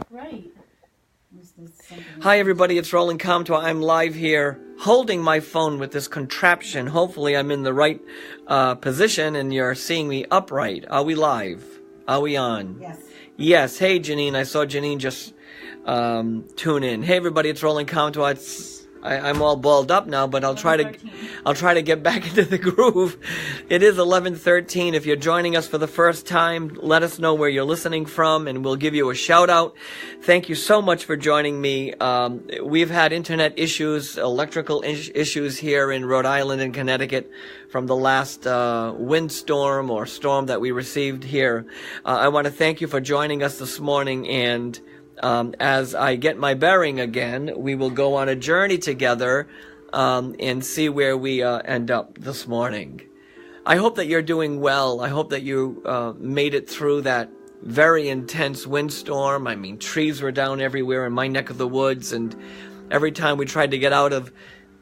Right. Hi everybody, it's Roland Comtois. I'm live here holding my phone with this contraption. Hopefully I'm in the right position and you're seeing me upright. Are we live? Are we on? Yes. Yes. Hey Janine, I saw Janine just tune in. Hey everybody, it's Roland Comtois. I'm all balled up now, but I'll try to get back into the groove. It is 11:13. If you're joining us for the first time, let us know where you're listening from, and we'll give you a shout out. Thank you so much for joining me. We've had internet issues, electrical issues here in Rhode Island and Connecticut from the last windstorm or storm that we received here. I want to thank you for joining us this morning, and as I get my bearing again, we will go on a journey together and see where we end up this morning. I hope that you're doing well. I hope that you made it through that very intense windstorm. I mean, trees were down everywhere in my neck of the woods, and every time we tried to get out of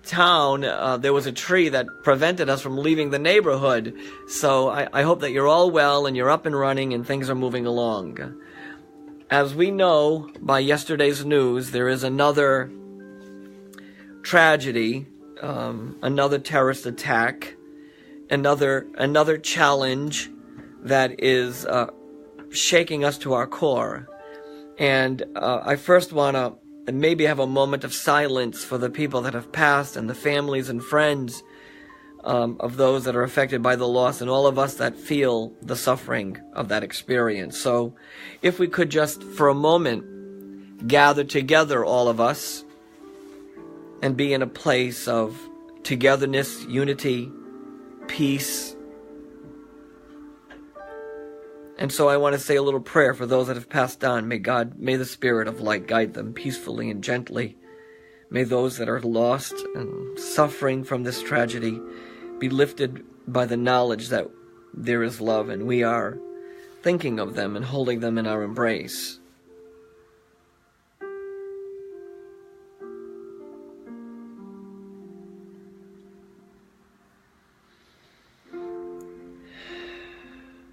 town, there was a tree that prevented us from leaving the neighborhood. So I hope that you're all well and you're up and running and things are moving along. As we know by yesterday's news, there is another tragedy, another terrorist attack, another challenge that is shaking us to our core. And I first want to maybe have a moment of silence for the people that have passed and the families and friends of those that are affected by the loss, and all of us that feel the suffering of that experience. So if we could just for a moment gather together, all of us, and be in a place of togetherness, unity, peace. And so I want to say a little prayer for those that have passed on. May the Spirit of light guide them peacefully and gently. May those that are lost and suffering from this tragedy be lifted by the knowledge that there is love, and we are thinking of them and holding them in our embrace.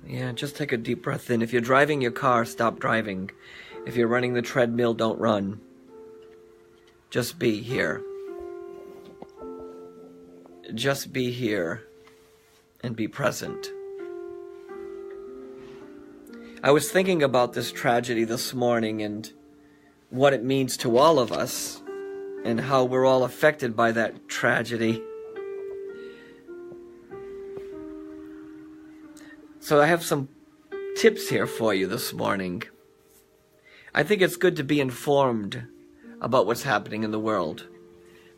Yeah, just take a deep breath in. If you're driving your car, stop driving. If you're running the treadmill, don't run. Just be here. Just be here and be present. I was thinking about this tragedy this morning and what it means to all of us and how we're all affected by that tragedy. So I have some tips here for you this morning. I think it's good to be informed about what's happening in the world.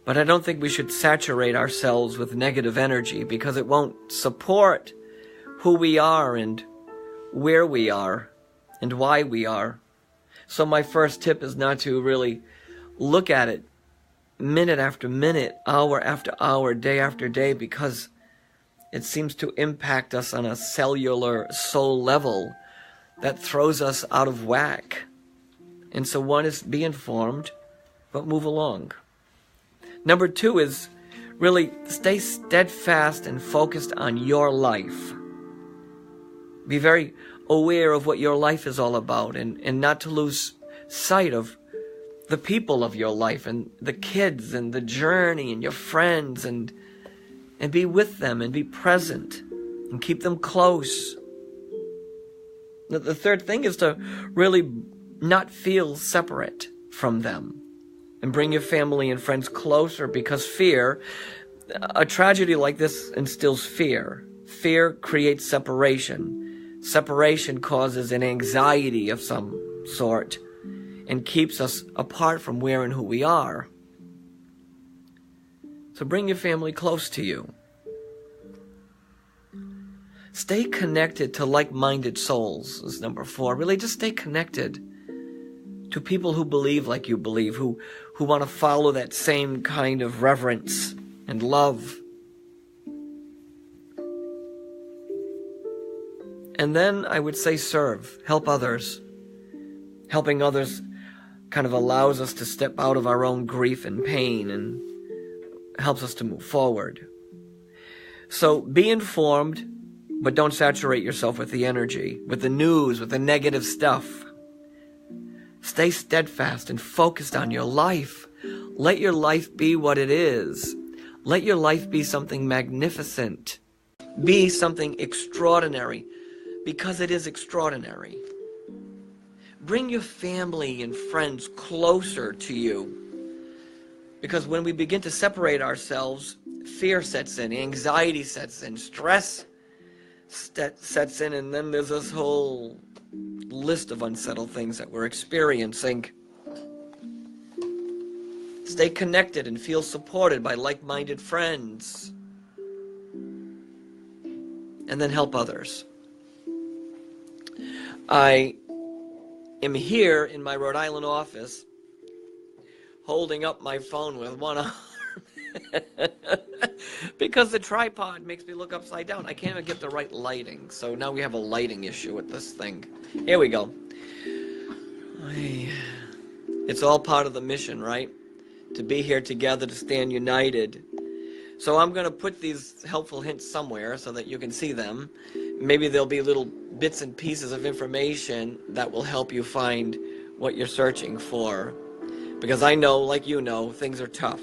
But I don't think we should saturate ourselves with negative energy, because it won't support who we are and where we are and why we are. So my first tip is not to really look at it minute after minute, hour after hour, day after day, because it seems to impact us on a cellular soul level that throws us out of whack. And so one is be informed, but move along. Number two is really stay steadfast and focused on your life. Be very aware of what your life is all about, and not to lose sight of the people of your life and the kids and the journey and your friends, and be with them and be present and keep them close. The third thing is to really not feel separate from them. And bring your family and friends closer, because a tragedy like this instills fear. Fear creates separation. Separation causes an anxiety of some sort and keeps us apart from where and who we are. So bring your family close to you. Stay connected to like-minded souls is number 4. Really just stay connected to people who believe like you believe, who want to follow that same kind of reverence and love. And then I would say serve, help others. Helping others kind of allows us to step out of our own grief and pain and helps us to move forward. So be informed, but don't saturate yourself with the energy, with the news, with the negative stuff. Stay steadfast and focused on your life. Let your life be what it is. Let your life be something magnificent. Be something extraordinary, because it is extraordinary. Bring your family and friends closer to you, because when we begin to separate ourselves, fear sets in, anxiety sets in, stress sets in, and then there's this whole list of unsettled things that we're experiencing. Stay connected and feel supported by like-minded friends. And then help others. I am here in my Rhode Island office holding up my phone with one arm because the tripod makes me look upside down. I can't even get the right lighting, so now we have a lighting issue with this thing. Here we go. It's all part of the mission, right? To be here together, to stand united. So I'm going to put these helpful hints somewhere so that you can see them. Maybe there'll be little bits and pieces of information that will help you find what you're searching for. Because I know, like you know, things are tough.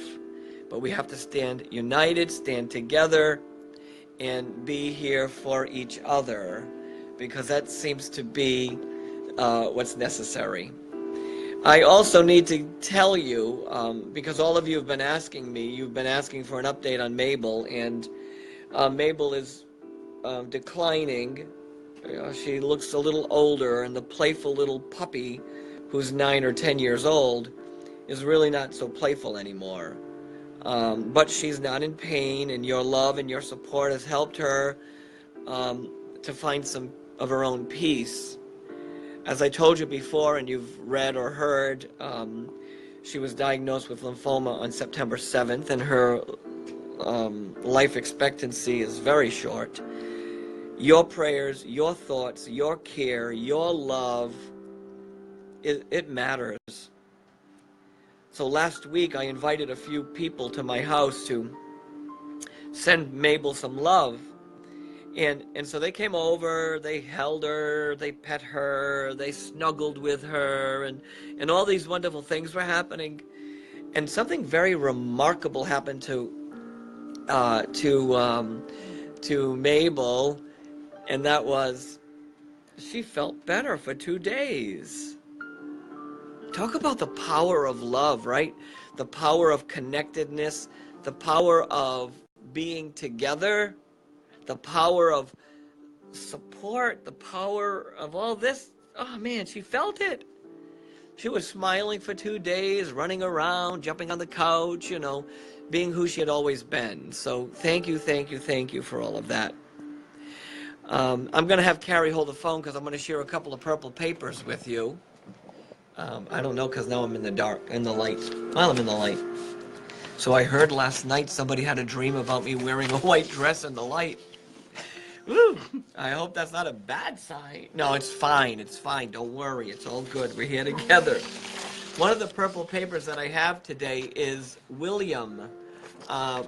But we have to stand united, stand together, and be here for each other. Because that seems to be what's necessary. I also need to tell you, because all of you have been asking me, you've been asking for an update on Mabel, and Mabel is declining. She looks a little older, and the playful little puppy, who's 9 or 10 years old, is really not so playful anymore. But she's not in pain, and your love and your support has helped her to find some of her own peace. As I told you before, and you've read or heard, she was diagnosed with lymphoma on September 7th, and her life expectancy is very short. Your prayers, your thoughts, your care, your love, it matters. So last week I invited a few people to my house to send Mabel some love. And so they came over, they held her, they pet her, they snuggled with her, and all these wonderful things were happening. And something very remarkable happened to Mabel, and that was she felt better for 2 days. Talk about the power of love, right? The power of connectedness, the power of being together, the power of support, the power of all this. Oh man, she felt it. She was smiling for 2 days, running around, jumping on the couch, you know, being who she had always been. So thank you for all of that. I'm going to have Carrie hold the phone because I'm going to share a couple of purple papers with you. I don't know because now I'm in the dark, in the light. Well, I'm in the light. So I heard last night somebody had a dream about me wearing a white dress in the light. Woo! I hope that's not a bad sign. No, it's fine. It's fine. Don't worry. It's all good. We're here together. One of the purple papers that I have today is William.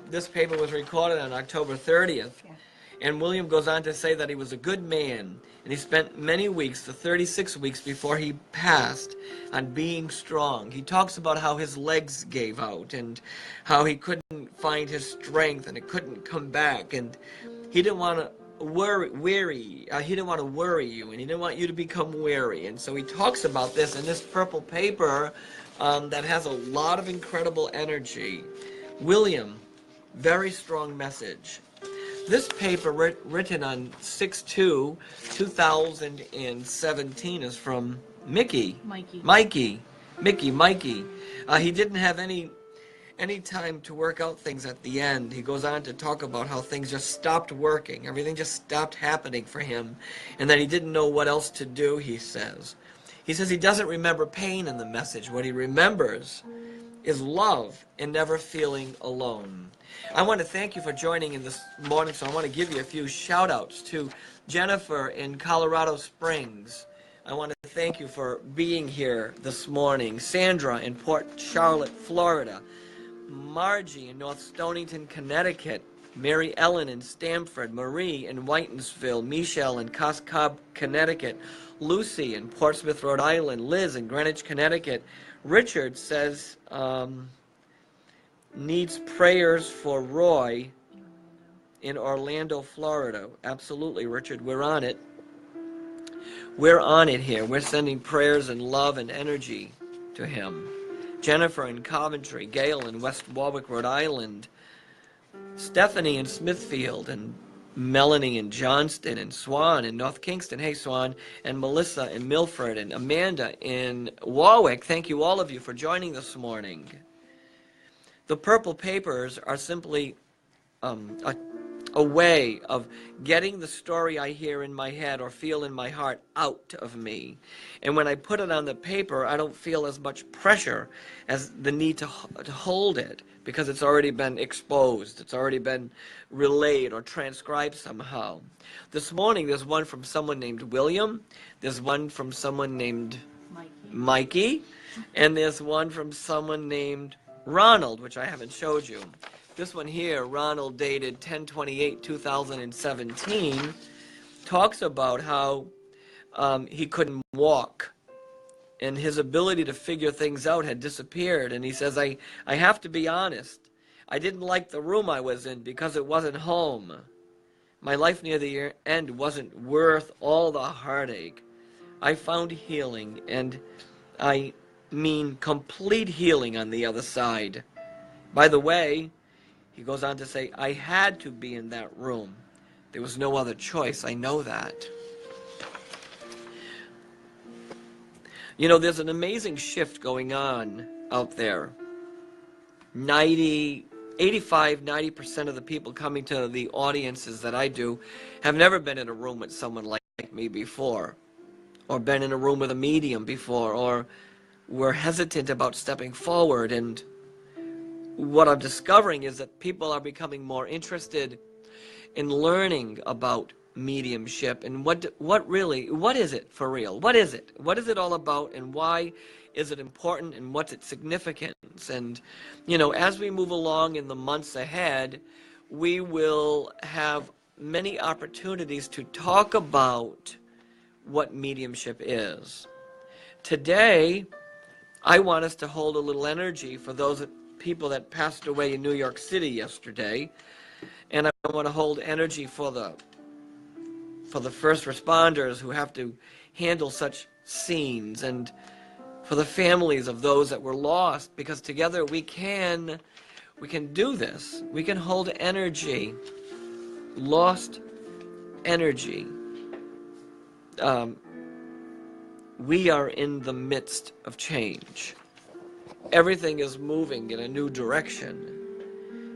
This paper was recorded on October 30th. Yeah. And William goes on to say that he was a good man, and he spent many weeks, the 36 weeks before he passed, on being strong. He talks about how his legs gave out and how he couldn't find his strength and it couldn't come back, and he didn't want to he didn't want to worry you, and he didn't want you to become weary. And so he talks about this in this purple paper that has a lot of incredible energy. William, very strong message. This paper written on 6/2/2017 is from Mikey. Mikey. He didn't have any time to work out things at the end. He goes on to talk about how things just stopped working. Everything just stopped happening for him, and that he didn't know what else to do, he says. He says he doesn't remember pain in the message. What he remembers is love and never feeling alone. I want to thank you for joining in this morning, so I want to give you a few shout-outs to Jennifer in Colorado Springs. I want to thank you for being here this morning. Sandra in Port Charlotte, Florida. Margie in North Stonington, Connecticut. Mary Ellen in Stamford, Marie in Whitensville, Michelle in Coscob, Connecticut, Lucy in Portsmouth, Rhode Island, Liz in Greenwich, Connecticut. Richard says needs prayers for Roy in Orlando, Florida. Absolutely, Richard, we're on it. We're on it here. We're sending prayers and love and energy to him. Jennifer in Coventry, Gail in West Warwick, Rhode Island, Stephanie in Smithfield, and Melanie in Johnston, and Swan in North Kingston. Hey, Swan. And Melissa in Milford, and Amanda in Warwick. Thank you, all of you, for joining this morning. The purple papers are simply a way of getting the story I hear in my head or feel in my heart out of me. And when I put it on the paper, I don't feel as much pressure as the need to hold it, because it's already been exposed. It's already been relayed or transcribed somehow. This morning, there's one from someone named William. There's one from someone named Mikey. And there's one from someone named Ronald, which I haven't showed you. This one here, Ronald, dated 10/28/2017, talks about how he couldn't walk and his ability to figure things out had disappeared. And he says, I have to be honest. I didn't like the room I was in because it wasn't home. My life near the end wasn't worth all the heartache. I found healing, and I mean complete healing on the other side. By the way, he goes on to say, I had to be in that room. There was no other choice. I know that. You know, there's an amazing shift going on out there. 85-90% of the people coming to the audiences that I do have never been in a room with someone like me before, or been in a room with a medium before, or were hesitant about stepping forward. And what I'm discovering is that people are becoming more interested in learning about mediumship and what is it for real? What is it? What is it all about, and why is it important, and what's its significance? And, you know, as we move along in the months ahead, we will have many opportunities to talk about what mediumship is. Today, I want us to hold a little energy for those people that passed away in New York City yesterday, and I want to hold energy for the first responders who have to handle such scenes, and for the families of those that were lost, because together we can do this. We can hold energy, lost energy. We are in the midst of change. Everything is moving in a new direction.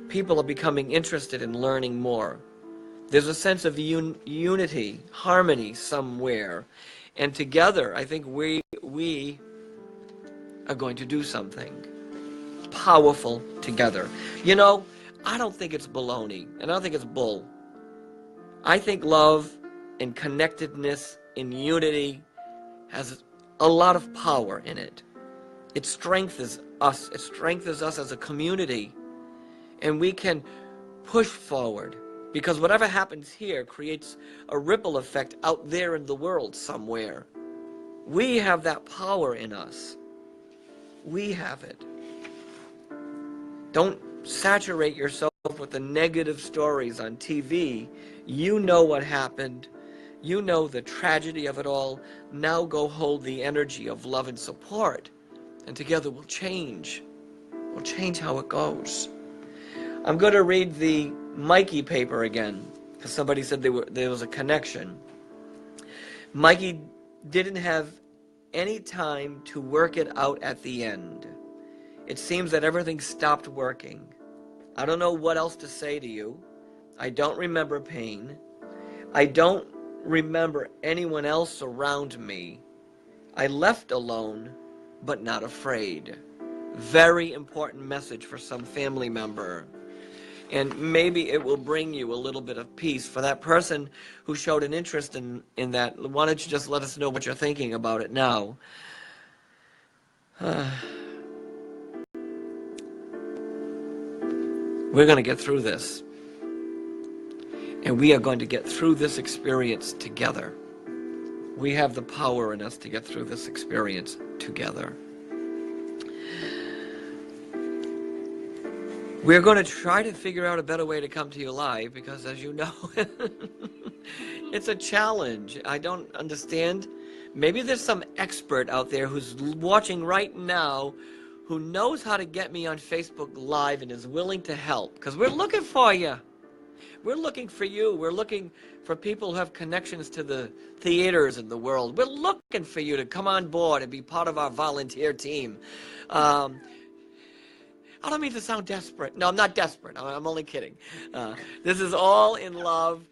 People are becoming interested in learning more. There's a sense of unity, harmony somewhere. And together, I think we are going to do something powerful together. You know, I don't think it's baloney, and I don't think it's bull. I think love and connectedness and unity has a lot of power in it. It strengthens us. It strengthens us as a community. And we can push forward, because whatever happens here creates a ripple effect out there in the world somewhere. We have that power in us. We have it. Don't saturate yourself with the negative stories on TV. You know what happened. You know the tragedy of it all. Now go hold the energy of love and support, and together we'll change. We'll change how it goes. I'm going to read the Mikey paper again, because somebody said there was a connection. Mikey didn't have any time to work it out at the end. It seems that everything stopped working. I don't know what else to say to you. I don't remember pain. I don't remember anyone else around me. I left alone, but not afraid. Very important message for some family member. And maybe it will bring you a little bit of peace. For that person who showed an interest in that, why don't you just let us know what you're thinking about it now? We're going to get through this. And we are going to get through this experience together. We have the power in us to get through this experience together. We're going to try to figure out a better way to come to you live because, as you know, it's a challenge. I don't understand. Maybe there's some expert out there who's watching right now who knows how to get me on Facebook Live and is willing to help, because we're looking for you. We're looking for you. We're looking for people who have connections to the theaters in the world. We're looking for you to come on board and be part of our volunteer team. I don't mean to sound desperate. No, I'm not desperate. I'm only kidding. This is all in love.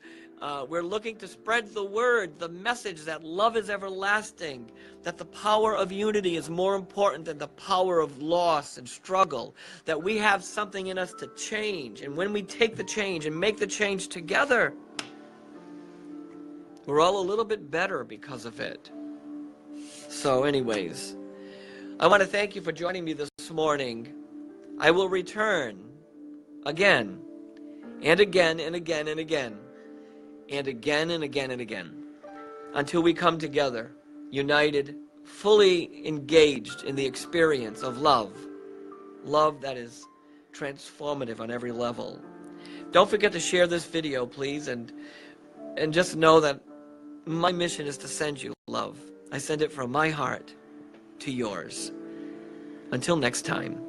We're looking to spread the word, the message that love is everlasting, that the power of unity is more important than the power of loss and struggle, that we have something in us to change. And when we take the change and make the change together, we're all a little bit better because of it. So anyways, I want to thank you for joining me this morning. I will return again and again and again and again and again and again and again until we come together, united, fully engaged in the experience of love. Love that is transformative on every level. Don't forget to share this video, please, and just know that my mission is to send you love. I send it from my heart to yours. Until next time.